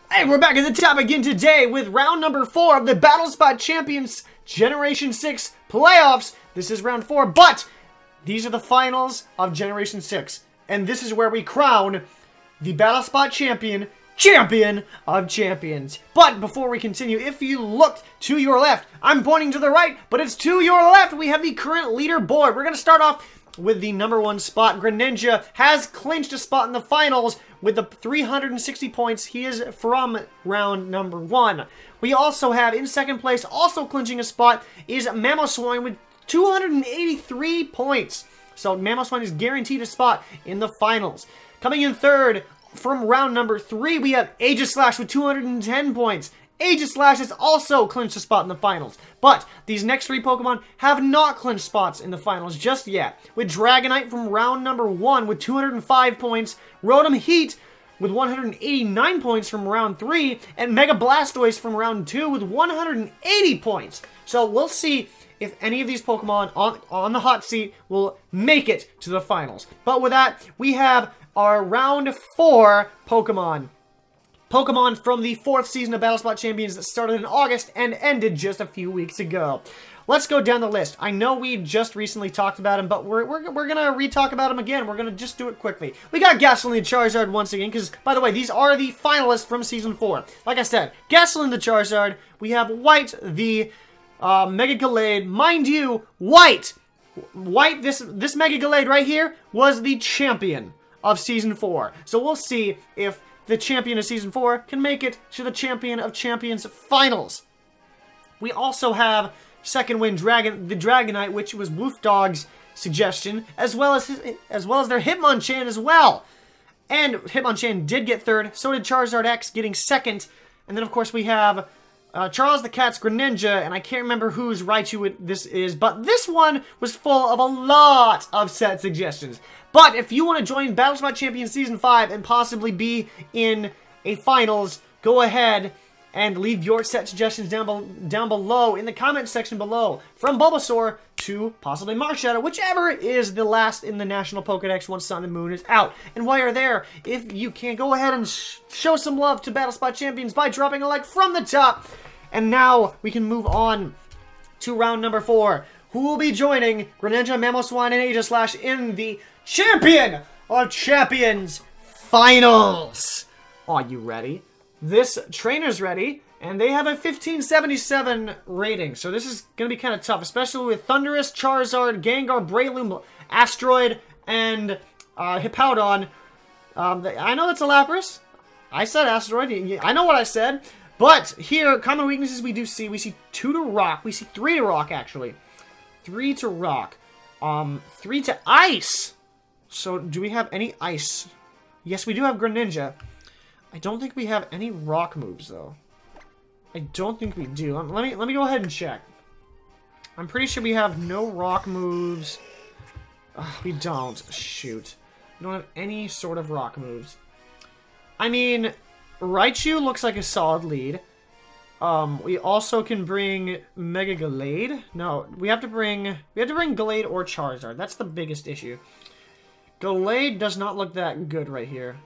Hey, we're back at the top again today with round number 4 of the Battle Spot Champions Generation 6 playoffs. This is round 4, but these are the finals of Generation 6. And this is where we crown the Battle Spot Champion of Champions. But before we continue, if you looked to your left, I'm pointing to the right, but it's to your left. We have the current leaderboard. We're going to start off with the number 1 spot. Greninja has clinched a spot in the finals with the 360 points. He is from round number 1. We also have in second place, also clinching a spot, is Mamoswine with 283 points. So Mamoswine is guaranteed a spot in the finals. Coming in third from round number 3, we have Aegislash with 210 points. Aegislash has also clinched a spot in the finals. But these next 3 Pokemon have not clinched spots in the finals just yet. With Dragonite from round number 1 with 205 points, Rotom Heat with 189 points from round 3, and Mega Blastoise from round 2 with 180 points. So we'll see if any of these Pokemon on the hot seat will make it to the finals. But with that, we have our round 4 Pokemon. Pokemon from the 4th season of Battle Spot Champions that started in August and ended just a few weeks ago. Let's go down the list. I know we just recently talked about him, but we're going to re-talk about him again. We're going to just do it quickly. We got Gasoline the Charizard once again, because, by the way, these are the finalists from Season 4. Like I said, Gasoline the Charizard. We have White the Mega Gallade. Mind you, White, this Mega Gallade right here was the champion of Season 4. So we'll see if the champion of Season 4 can make it to the Champion of Champions finals. We also have Second Wind Dragon, the Dragonite, which was Woof Dog's suggestion, as well as their Hitmonchan as well. And Hitmonchan did get third, so did Charizard X getting second. And then, of course, we have Charles the Cat's Greninja, and I can't remember whose Raichu this is, but this one was full of a lot of set suggestions. But if you want to join Battle Spot Champions Season 5 and possibly be in a finals, go ahead and leave your set suggestions down below in the comment section below. From Bulbasaur to possibly Marshadow, whichever is the last in the National Pokedex once Sun and Moon is out. And while you're there, if you can, go ahead and show some love to Battle Spot Champions by dropping a like from the top. And now we can move on to round number 4. Who will be joining Greninja, Mamoswine, and Aegislash in the Champion of Champions Finals? Are you ready? This trainer's ready, and they have a 1577 rating, so this is going to be kind of tough, especially with Thundurus, Charizard, Gengar, Breloom, Asteroid, and Hippowdon. I know that's a Lapras. I said Asteroid. I know what I said. But here, common weaknesses we do see. We see 2 to Rock. We see 3 to Rock, actually. 3 to Rock. 3 to Ice. So, do we have any Ice? Yes, we do have Greninja. I don't think we have any Rock moves, though. I don't think we do. Let me go ahead and check. I'm pretty sure we have no Rock moves. We don't. Shoot. We don't have any sort of Rock moves. I mean, Raichu looks like a solid lead. We also can bring Mega Gallade. No, we have to bring Gallade or Charizard. That's the biggest issue. Gallade does not look that good right here.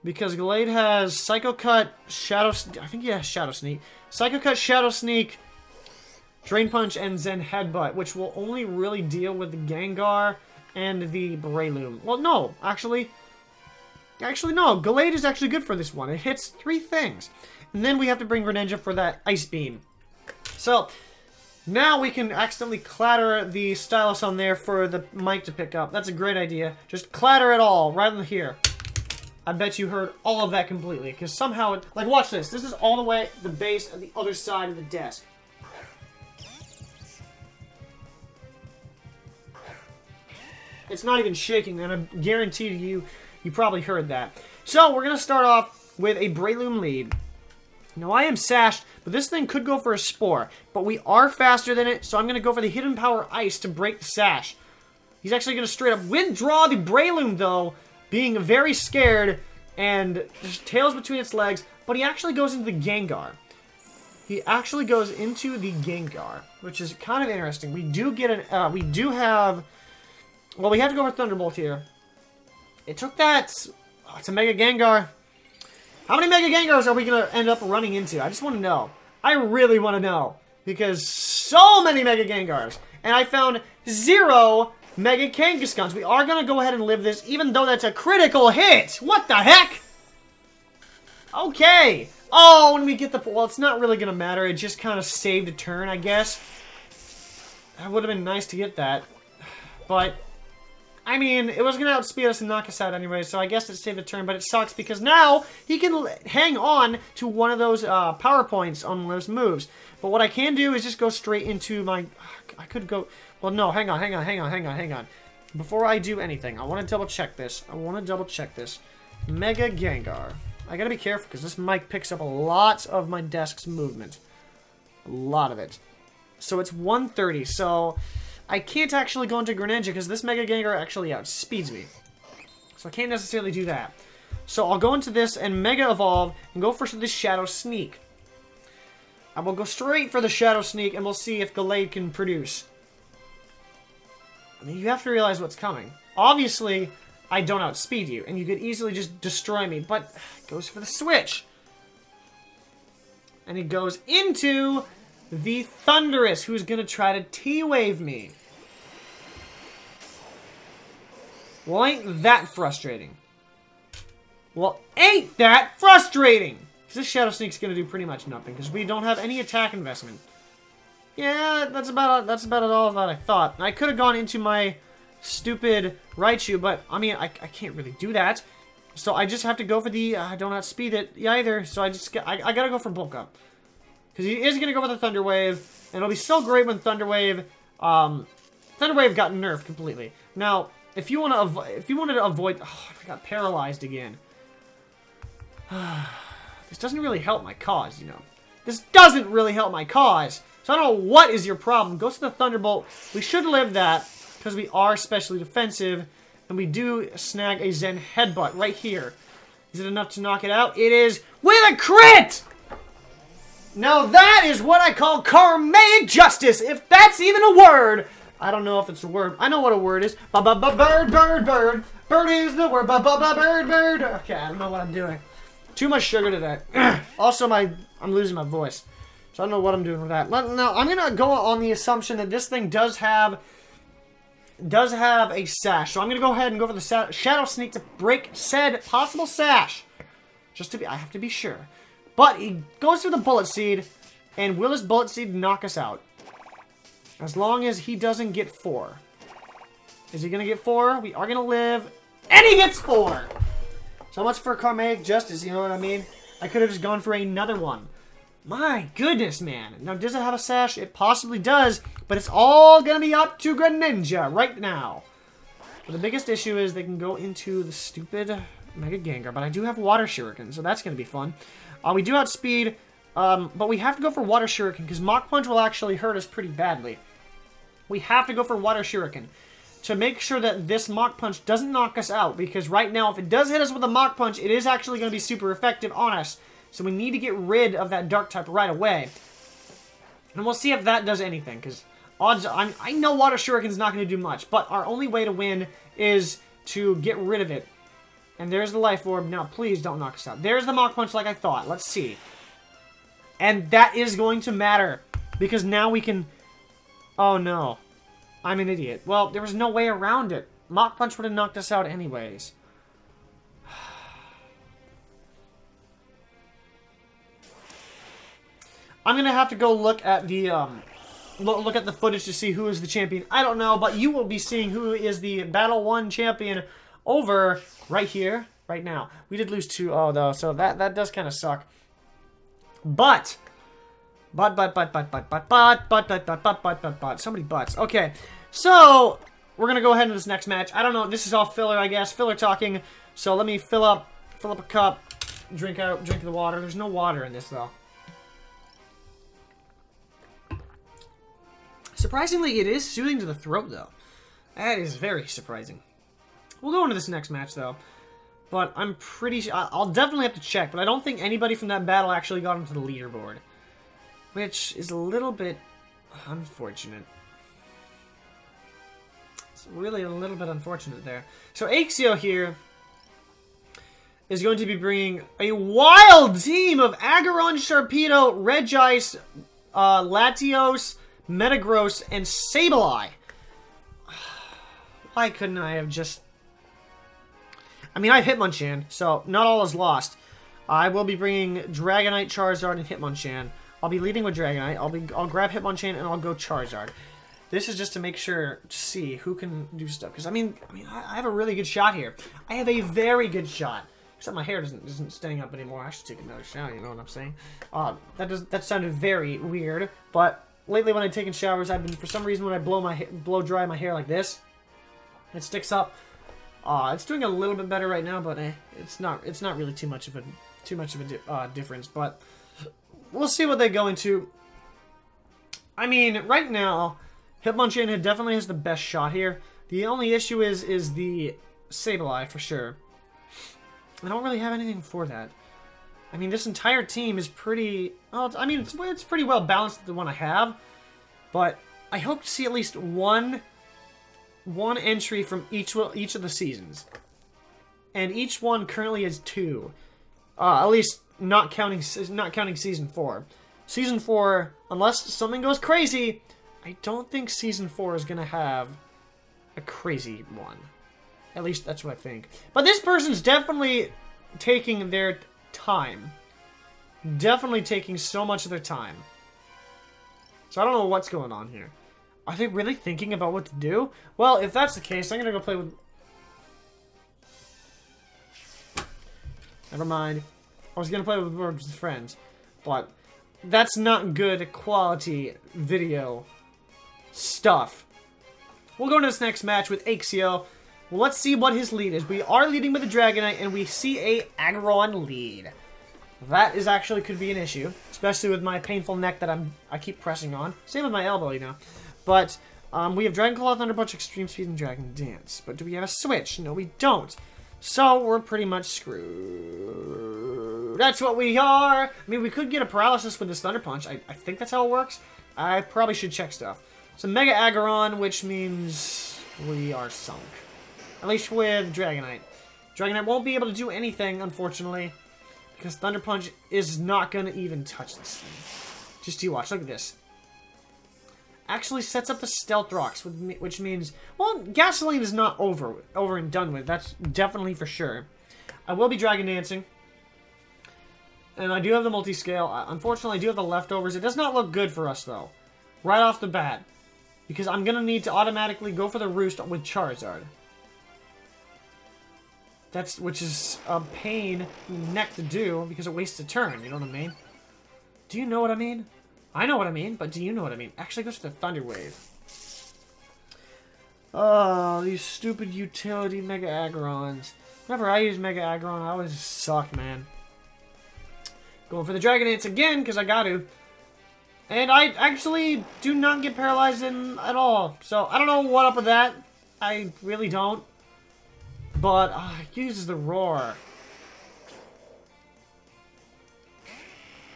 Because Gallade has Psycho Cut, Shadow... I think he has Shadow Sneak. Psycho Cut, Shadow Sneak, Drain Punch, and Zen Headbutt, which will only really deal with the Gengar and the Breloom. Well, no, actually, no. Gallade is actually good for this one. It hits 3 things. And then we have to bring Greninja for that Ice Beam. So, now we can accidentally clatter the stylus on there for the mic to pick up. That's a great idea. Just clatter it all right in here. I bet you heard all of that completely, because somehow, like, watch this. This is all the way at the base of the other side of the desk. It's not even shaking, and I guarantee you probably heard that. So, we're going to start off with a Breloom lead. Now, I am sashed, but this thing could go for a Spore, but we are faster than it, so I'm going to go for the Hidden Power Ice to break the sash. He's actually going to straight up withdraw the Breloom, though, being very scared, and just tails between its legs, but he actually goes into the Gengar. He actually goes into the Gengar, which is kind of interesting. We do get an, we do have, well, we have to go for Thunderbolt here. It took that, it's a Mega Gengar. How many Mega Gengars are we going to end up running into? I just want to know. I really want to know. Because so many Mega Gengars. And I found 0 Mega Kangaskhan's. We are going to go ahead and live this, even though that's a critical hit. What the heck? Okay. Oh, when we get the... Well, it's not really going to matter. It just kind of saved a turn, I guess. That would have been nice to get that. But, I mean, it was going to outspeed us and knock us out anyway, so I guess it saved a turn. But it sucks because now he can hang on to one of those power points on those moves. But what I can do is just go straight into my... I could go... Well, no, hang on. Before I do anything, I want to double check this. Mega Gengar. I gotta be careful because this mic picks up a lot of my desk's movement. A lot of it. So it's 130, so I can't actually go into Greninja because this Mega Gengar actually outspeeds me. So I can't necessarily do that. So I'll go into this and Mega Evolve and go for this Shadow Sneak. I will go straight for the Shadow Sneak and we'll see if Gallade can produce. I mean, you have to realize what's coming. Obviously, I don't outspeed you, and you could easily just destroy me, but goes for the switch. And he goes into the Thundurus, who's going to try to T-Wave me. Well, ain't that frustrating? Because this Shadow Sneak's going to do pretty much nothing, because we don't have any attack investment. Yeah, that's about all that I thought. I could have gone into my stupid Raichu, but, I mean, I can't really do that. So I just have to go for the, I don't outspeed it either, so I gotta go for Bulk Up. Because he is gonna go for the Thunder Wave, and it'll be so great when Thunder Wave got nerfed completely. Now, if you wanted to avoid, oh, I got paralyzed again. This doesn't really help my cause, you know. This doesn't really help my cause. So I don't know what is your problem. Go to the Thunderbolt. We should live that, because we are specially defensive, and we do snag a Zen Headbutt right here. Is it enough to knock it out? It is with a crit! Now that is what I call karmic justice, if that's even a word. I don't know if it's a word. I know what a word is. Bird, bird, bird. Bird is the word. Bird, bird. Okay, I don't know what I'm doing. Too much sugar today. Also, I'm losing my voice. So I don't know what I'm doing with that. Now, I'm going to go on the assumption that this thing does have a sash. So I'm going to go ahead and go for the Shadow Sneak to break said possible sash. I have to be sure. But he goes through the Bullet Seed, and will his Bullet Seed knock us out? As long as he doesn't get 4. Is he going to get 4? We are going to live, and he gets 4! So much for karmic justice, you know what I mean? I could have just gone for another one. My goodness, man. Now, does it have a sash? It possibly does, but it's all going to be up to Greninja right now. But the biggest issue is they can go into the stupid Mega Gengar, but I do have Water Shuriken, so that's going to be fun. We do outspeed, but we have to go for Water Shuriken, because Mach Punch will actually hurt us pretty badly. We have to go for Water Shuriken to make sure that this Mach Punch doesn't knock us out, because right now, if it does hit us with a Mach Punch, it is actually going to be super effective on us. So we need to get rid of that Dark type right away. And we'll see if that does anything, because I know Water Shuriken's not going to do much, but our only way to win is to get rid of it. And there's the Life Orb. Now, please don't knock us out. There's the Mach Punch like I thought. Let's see. And that is going to matter, because now we can... Oh, no. I'm an idiot. Well, there was no way around it. Mach Punch would have knocked us out anyways. I'm gonna have to go look at the look at the footage to see who is the champion. I don't know, but you will be seeing who is the Battle 1 champion over right here, right now. We did lose 2-0 though, so that does kind of suck. But somebody butts. Okay, so we're gonna go ahead into this next match. I don't know. This is all filler, I guess. Filler talking. So let me fill up a cup, drink the water. There's no water in this though. Surprisingly, it is soothing to the throat, though. That is very surprising. We'll go into this next match, though. But I'm pretty sure... I'll definitely have to check, but I don't think anybody from that battle actually got into the leaderboard. Which is a little bit unfortunate. It's really a little bit unfortunate there. So, Axio here is going to be bringing a wild team of Aggron, Sharpedo, Regice, Latios, Metagross, and Sableye. Why couldn't I have just... I mean, I have Hitmonchan, so not all is lost. I will be bringing Dragonite, Charizard, and Hitmonchan. I'll be leading with Dragonite. I'll grab Hitmonchan and I'll go Charizard. This is just to make sure to see who can do stuff. Because I mean, I have a really good shot here. I have a very good shot. Except my hair isn't staying up anymore. I should take another shower. You know what I'm saying? That sounded very weird. But lately, when I've taken showers, I've been, for some reason, when I blow dry my hair like this, it sticks up. It's doing a little bit better right now, but it's not really too much of a difference. But we'll see what they go into. I mean, right now, Hitmonchan definitely has the best shot here. The only issue is the Sableye for sure. I don't really have anything for that. I mean, this entire team is pretty... Well, I mean, it's pretty well balanced, the one I have. But I hope to see at least one entry from each of the seasons. And each one currently has 2. At least not counting Season 4. Season 4, unless something goes crazy, I don't think Season 4 is going to have a crazy one. At least that's what I think. But this person's definitely taking their time. Definitely taking so much of their time. So I don't know what's going on here. Are they really thinking about what to do? Well, if that's the case, I'm going to go play with... Never mind. I was going to play with more friends. But that's not good quality video stuff. We'll go into this next match with Axio. Well, let's see what his lead is. We are leading with a Dragonite, and we see a Aggron lead. That is actually could be an issue, especially with my painful neck that I keep pressing on. Same with my elbow, you know. But we have Dragon Claw, Thunder Punch, Extreme Speed, and Dragon Dance. But do we have a switch? No, we don't. So we're pretty much screwed. That's what we are. I mean, we could get a paralysis with this Thunder Punch. I think that's how it works. I probably should check stuff. So Mega Aggron, which means we are sunk. At least with Dragonite. Dragonite won't be able to do anything, unfortunately. Because Thunder Punch is not going to even touch this thing. Just you watch. Look at this. Actually sets up a Stealth Rocks, which means... Well, Gasoline is not over and done with. That's definitely for sure. I will be Dragon Dancing. And I do have the Multiscale. Unfortunately, I do have the Leftovers. It does not look good for us, though. Right off the bat. Because I'm going to need to automatically go for the Roost with Charizard. Which is a pain in the neck to do, because it wastes a turn, you know what I mean? Do you know what I mean? I know what I mean, but do you know what I mean? Actually, goes for the Thunder Wave. Oh, these stupid utility Mega Aggrons. Whenever I use Mega Aggron, I always suck, man. Going for the Dragon Dance again, because I got to. And I actually do not get paralyzed at all. So, I don't know what up with that. I really don't. But, it uses the Roar.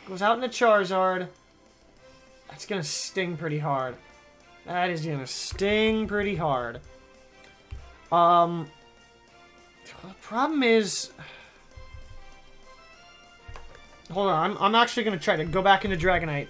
Goes out into Charizard. That's gonna sting pretty hard. That is gonna sting pretty hard. The problem is... Hold on, I'm actually gonna try to go back into Dragonite.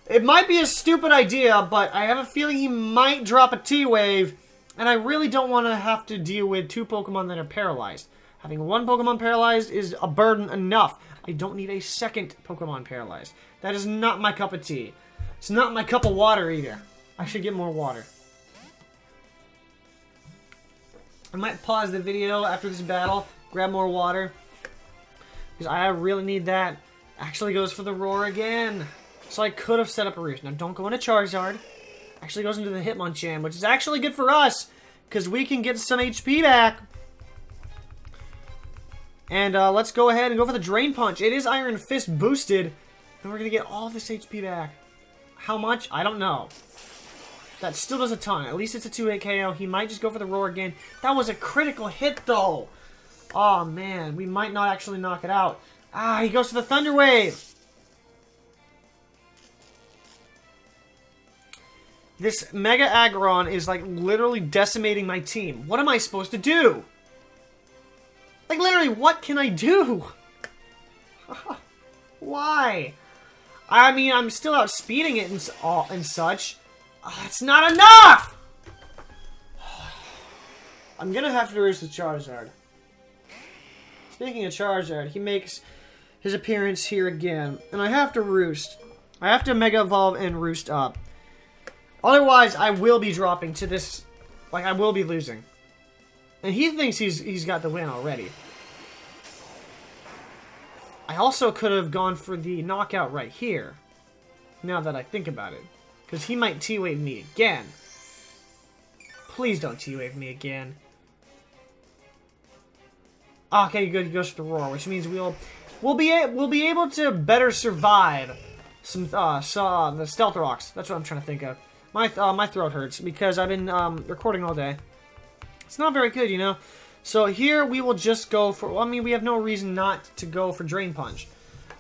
It might be a stupid idea, but I have a feeling he might drop a T-Wave. And I really don't want to have to deal with 2 Pokemon that are paralyzed. Having 1 Pokemon paralyzed is a burden enough. I don't need a second Pokemon paralyzed. That is not my cup of tea. It's not my cup of water either. I should get more water. I might pause the video after this battle, grab more water. Because I really need that. Actually goes for the Roar again. So I could have set up a Roost. Now don't go into Charizard. Actually goes into the Hitmonchan, which is actually good for us, because we can get some HP back. And let's go ahead and go for the Drain Punch. It is Iron Fist boosted, and we're going to get all this HP back. How much? I don't know. That still does a ton. At least it's a 2-hit KO. He might just go for the Roar again. That was a critical hit, though. Oh, man. We might not actually knock it out. He goes for the Thunder Wave. This Mega Aggron is, like, literally decimating my team. What am I supposed to do? Like, literally, what can I do? Why? I mean, I'm still outspeeding it and such. That's not enough! I'm gonna have to roost the Charizard. Speaking of Charizard, he makes his appearance here again. And I have to roost. I have to Mega Evolve and roost up. Otherwise, I will be dropping to this... Like, I will be losing. And he thinks he's got the win already. I also could have gone for the knockout right here. Now that I think about it. Because he might T-Wave me again. Please don't T-Wave me again. Okay, good. He goes for the Roar, which means we'll be able to better survive some the Stealth Rocks. That's what I'm trying to think of. My throat hurts because I've been recording all day. It's not very good, you know. So here we will just go for... Well, I mean, we have no reason not to go for Drain Punch.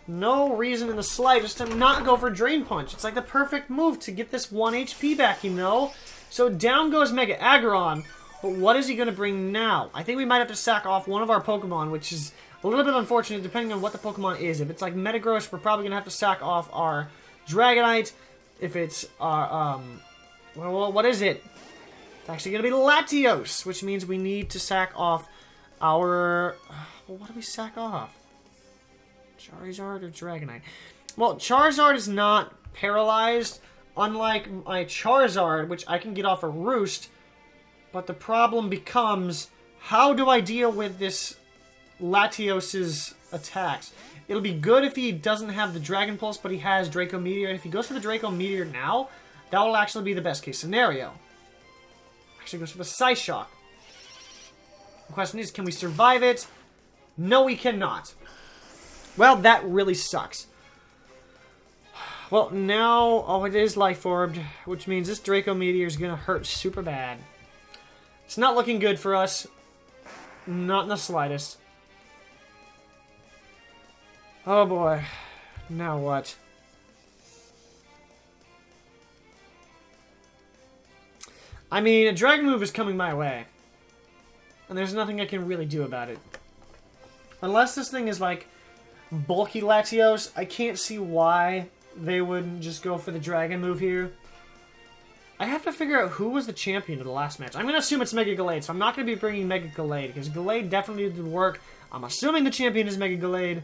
No reason in the slightest to not go for Drain Punch. It's like the perfect move to get this 1 HP back, you know. So down goes Mega Aggron. But what is he going to bring now? I think we might have to sack off one of our Pokemon, which is a little bit unfortunate depending on what the Pokemon is. If it's like Metagross, we're probably going to have to sack off our Dragonite. If it's our, well, what is it? It's actually going to be Latios, which means we need to sack off our... Well, what do we sack off? Charizard or Dragonite? Well, Charizard is not paralyzed, unlike my Charizard, which I can get off a Roost. But the problem becomes, how do I deal with this Latios's attacks? It'll be good if he doesn't have the Dragon Pulse, but he has Draco Meteor. And if he goes for the Draco Meteor now, that will actually be the best case scenario. Actually goes for the Psyshock. The question is, can we survive it? No, we cannot. Well, that really sucks. Well, now, oh, it is Life Orbed, which means this Draco Meteor is going to hurt super bad. It's not looking good for us. Not in the slightest. Oh boy. Now what? I mean, a Dragon move is coming my way. And there's nothing I can really do about it. Unless this thing is like bulky Latios, I can't see why they wouldn't just go for the Dragon move here. I have to figure out who was the champion of the last match. I'm going to assume it's Mega Gallade, so I'm not going to be bringing Mega Gallade, because Gallade definitely did work. I'm assuming the champion is Mega Gallade,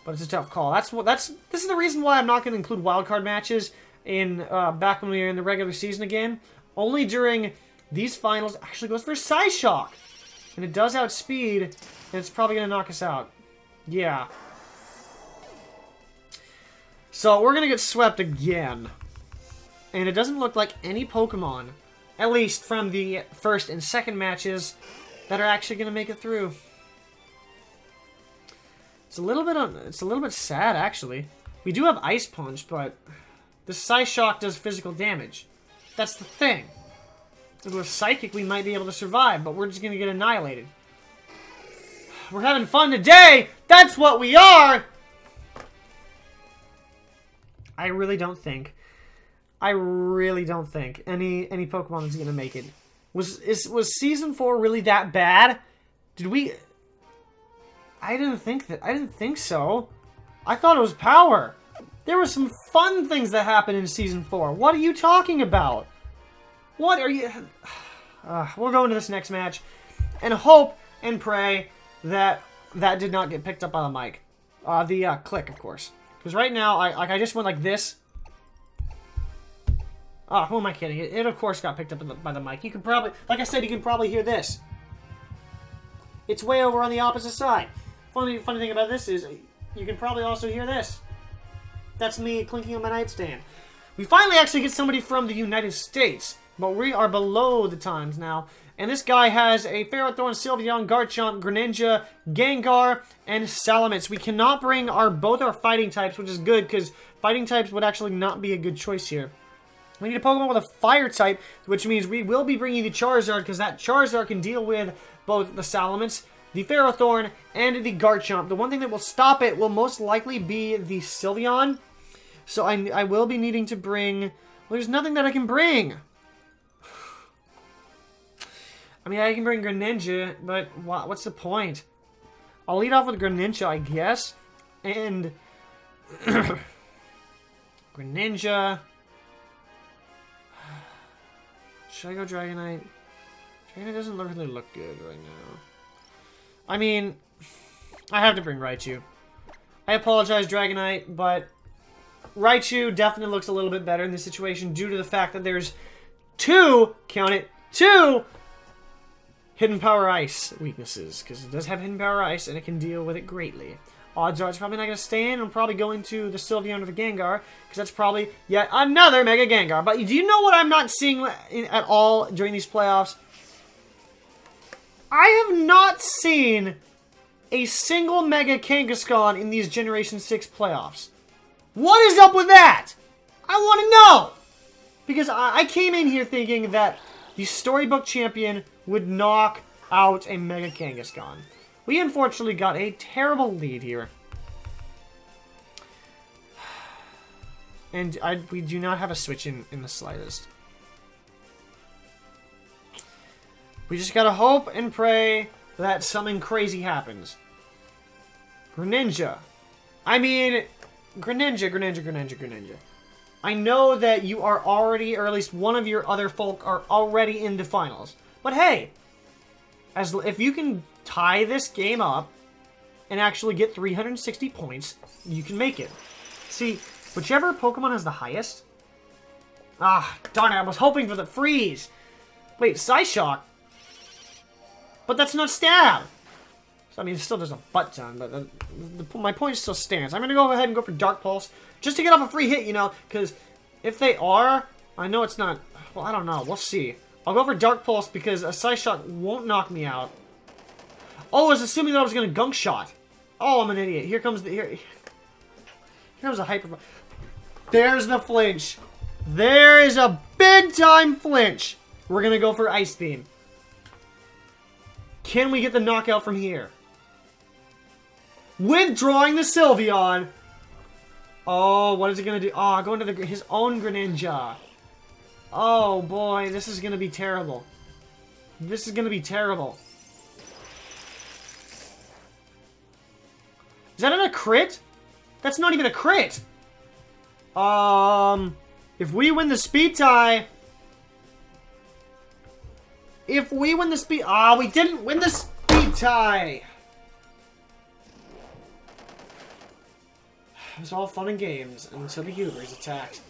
but it's a tough call. This is the reason why I'm not going to include wildcard matches in back when we were in the regular season again. Only during these finals, actually goes for Psyshock. And it does outspeed, and it's probably going to knock us out. Yeah. So we're going to get swept again. And it doesn't look like any Pokemon, at least from the first and second matches, that are actually going to make it through. It's a little bit sad, actually. We do have Ice Punch, but the Psyshock does physical damage. That's the thing. If we're Psychic, we might be able to survive, but we're just going to get annihilated. We're having fun today! That's what we are! I really don't think any Pokemon is gonna make it. Was Season 4 really that bad? Did we... I didn't think so. I thought it was power. There were some fun things that happened in Season 4. What are you talking about? What are you... we'll go into this next match and hope and pray that that did not get picked up by the mic. The click, of course. Because right now, I just went like this. Oh, who am I kidding? It of course got picked up by the mic. You can probably, like I said, you can probably hear this. It's way over on the opposite side. Funny thing about this is, you can probably also hear this. That's me clinking on my nightstand. We finally actually get somebody from the United States, but we are below the times now. And this guy has a Ferrothorn, Sylveon, Garchomp, Greninja, Gengar, and Salamence. We cannot bring both our fighting types, which is good, because fighting types would actually not be a good choice here. We need a Pokemon with a fire type, which means we will be bringing the Charizard, because that Charizard can deal with both the Salamence, the Ferrothorn, and the Garchomp. The one thing that will stop it will most likely be the Sylveon. So I will be needing to bring... Well, there's nothing that I can bring. I mean, I can bring Greninja, but what's the point? I'll lead off with Greninja, I guess. And... Greninja... Should I go Dragonite? Dragonite doesn't really look good right now. I mean... I have to bring Raichu. I apologize, Dragonite, but... Raichu definitely looks a little bit better in this situation due to the fact that there's two, count it, two Hidden Power Ice weaknesses. Because it does have Hidden Power Ice and it can deal with it greatly. Odds are it's probably not going to stay in. I'm probably going to the Sylveon or the Gengar. Because that's probably yet another Mega Gengar. But do you know what I'm not seeing at all during these playoffs? I have not seen a single Mega Kangaskhan in these Generation 6 playoffs. What is up with that? I want to know! Because I came in here thinking that the Storybook Champion would knock out a Mega Kangaskhan. We unfortunately got a terrible lead here. And we do not have a switch in the slightest. We just gotta hope and pray that something crazy happens. Greninja. I mean... Greninja. I know that you are already, or at least one of your other folk are already in the finals. But hey, if you can tie this game up and actually get 360 points, you can make it. See, whichever Pokemon has the highest... Ah, darn it, I was hoping for the freeze. Wait, Psyshock? But that's not stab. I mean, it still does a butt ton, but my point still stands. I'm going to go ahead and go for Dark Pulse, just to get off a free hit, you know, because if they are, I know it's not, well, I don't know, we'll see. I'll go for Dark Pulse because a Psyshock won't knock me out. Oh, I was assuming that I was going to Gunk Shot. Oh, I'm an idiot. Here comes the Hyper... There's the flinch. There is a big-time flinch. We're going to go for Ice Beam. Can we get the knockout from here? Withdrawing the Sylveon. Oh, what is it going to do? Oh, going to his own Greninja. Oh, boy. This is going to be terrible. This is going to be terrible. Is that a crit? That's not even a crit. If we win the speed tie... If we win the speed... Ah, we didn't win the speed tie. It was all fun and games until the Ubers attacked.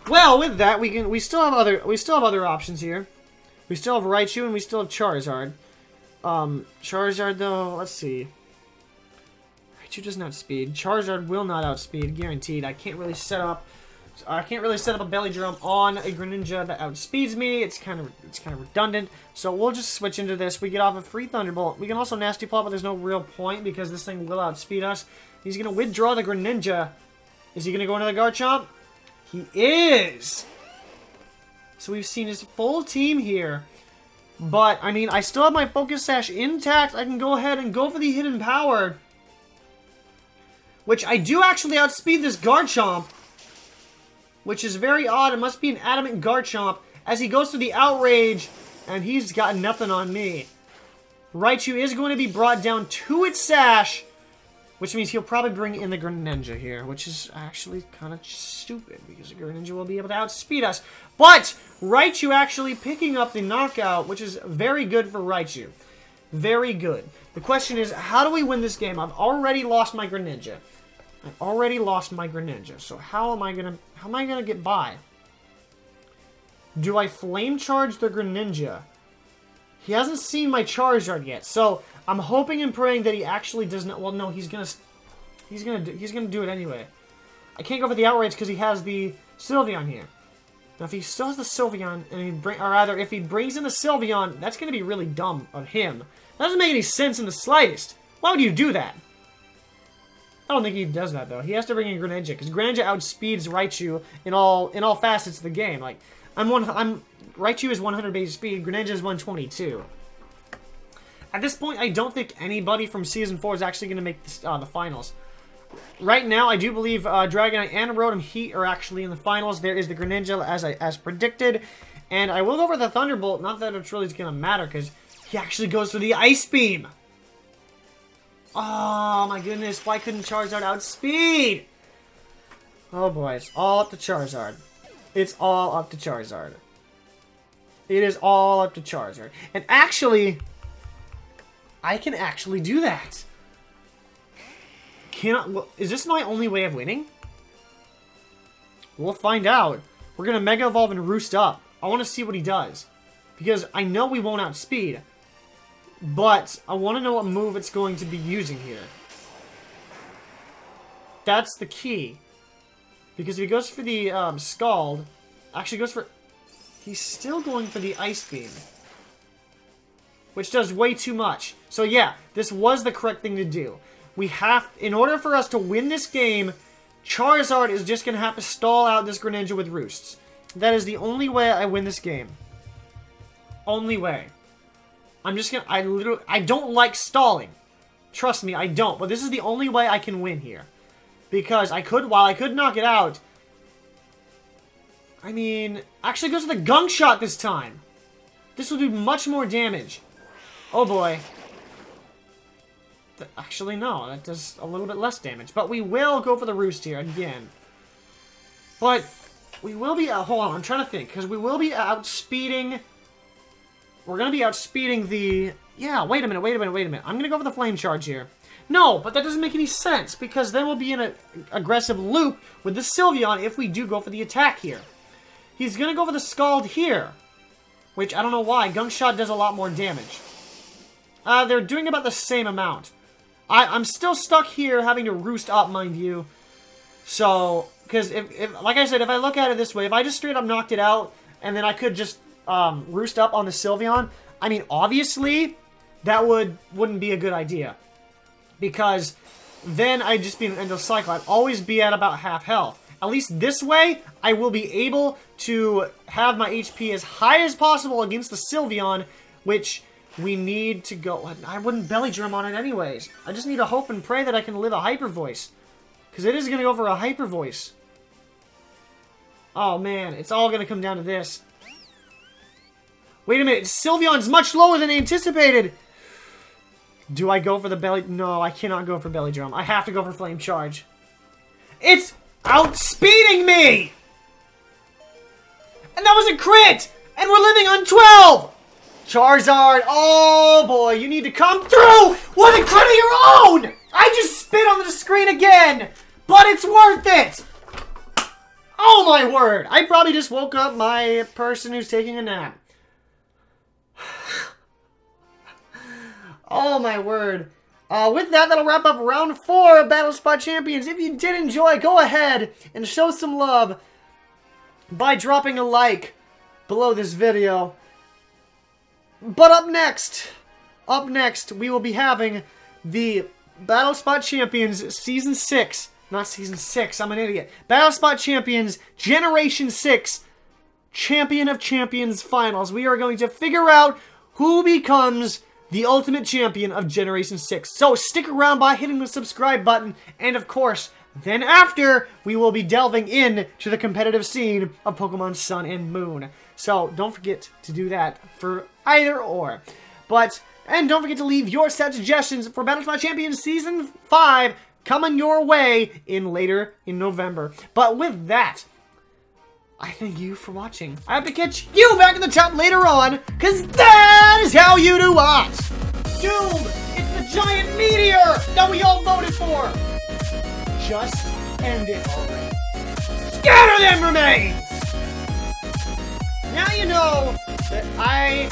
Well, with that, we still have other options here. We still have Raichu and we still have Charizard. Charizard though, let's see. Raichu doesn't outspeed. Charizard will not outspeed, guaranteed. I can't really set up a belly drum on a Greninja that outspeeds me. It's kind of redundant. So we'll just switch into this. We get off a free Thunderbolt. We can also Nasty Plot, but there's no real point because this thing will outspeed us. He's gonna withdraw the Greninja. Is he gonna go into the Garchomp? He is. So we've seen his full team here. But I mean, I still have my Focus Sash intact. I can go ahead and go for the Hidden Power, which I do actually outspeed this Garchomp. Which is very odd. It must be an adamant Garchomp as he goes to the Outrage, and he's got nothing on me. Raichu is going to be brought down to its Sash, which means he'll probably bring in the Greninja here, which is actually kind of stupid because the Greninja will be able to outspeed us. But Raichu actually picking up the knockout, which is very good for Raichu. Very good. The question is, how do we win this game? I've already lost my Greninja. So how am I gonna get by? Do I Flame Charge the Greninja? He hasn't seen my Charizard yet, so I'm hoping and praying that he actually does not. Well, no, he's gonna do it anyway. I can't go for the Outrage because he has the Sylveon here. Now, if he still has the Sylveon, and if he brings in the Sylveon, that's gonna be really dumb of him. That doesn't make any sense in the slightest. Why would you do that? I don't think he does that though. He has to bring in Greninja because Greninja outspeeds Raichu in all facets of the game. Like Raichu is 100 base speed, Greninja is 122. At this point, I don't think anybody from Season 4 is actually going to make this, the finals. Right now, I do believe Dragonite and Rotom Heat are actually in the finals. There is the Greninja as predicted, and I will go for the Thunderbolt. Not that it's really going to matter because he actually goes for the Ice Beam. Oh my goodness, why couldn't Charizard outspeed? Oh boy, it's all up to Charizard. It's all up to Charizard. It is all up to Charizard. And actually, I can actually do that. Is this my only way of winning? We'll find out. We're going to Mega Evolve and Roost up. I want to see what he does. Because I know we won't outspeed. But I want to know what move it's going to be using here. That's the key. Because if he goes for the Scald... Actually goes for... He's still going for the Ice Beam. Which does way too much. So yeah, this was the correct thing to do. We have... In order for us to win this game, Charizard is just going to have to stall out this Greninja with Roosts. That is the only way I win this game. Only way. I'm just gonna... I don't like stalling. Trust me, I don't. But this is the only way I can win here. Because while I could knock it out... I mean... Actually goes for the Gunk Shot this time. This will do much more damage. Oh boy. Actually, no. That does a little bit less damage. But we will go for the Roost here again. But we will be... hold on, I'm trying to think. Because we will be outspeeding... We're going to be outspeeding the... Yeah, wait a minute. I'm going to go for the Flame Charge here. No, but that doesn't make any sense. Because then we'll be in an aggressive loop with the Sylveon if we do go for the attack here. He's going to go for the Scald here. Which, I don't know why. Gunk Shot does a lot more damage. They're doing about the same amount. I'm still stuck here having to Roost up, mind you. So, because if like I said, if I look at it this way, if I just straight up knocked it out, and then I could just Roost up on the Sylveon, I mean, obviously, that wouldn't be a good idea. Because then I'd just be in an endless cycle. I'd always be at about half health. At least this way, I will be able to have my HP as high as possible against the Sylveon, which we need to go... I wouldn't Belly Drum on it anyways. I just need to hope and pray that I can live a Hyper Voice. Because it is going to go for a Hyper Voice. Oh man, it's all going to come down to this. Wait a minute, Sylveon's much lower than anticipated! Do I go for the Belly... No, I cannot go for Belly Drum. I have to go for Flame Charge. It's outspeeding me! And that was a crit! And we're living on 12! Charizard, oh boy, you need to come through with a crit of your own! I just spit on the screen again! But it's worth it! Oh my word! I probably just woke up my person who's taking a nap. Oh my word. With that, that'll wrap up round 4 of Battle Spot Champions. If you did enjoy, go ahead and show some love by dropping a like below this video. But up next, we will be having the Battle Spot Champions Season 6. Not Season 6, I'm an idiot. Battle Spot Champions Generation 6 Champion of Champions Finals. We are going to figure out who becomes the ultimate champion of Generation 6. So stick around by hitting the subscribe button. And of course, then after, we will be delving in to the competitive scene of Pokemon Sun and Moon. So don't forget to do that for either or. And don't forget to leave your set suggestions for Battle Spot Champions Season 5 coming your way later in November. But with that, I thank you for watching. I have to catch you back in the top later on, because that is how you do what? Dude, it's the giant meteor that we all voted for. Just end it already. Scatter them remains! Now you know that I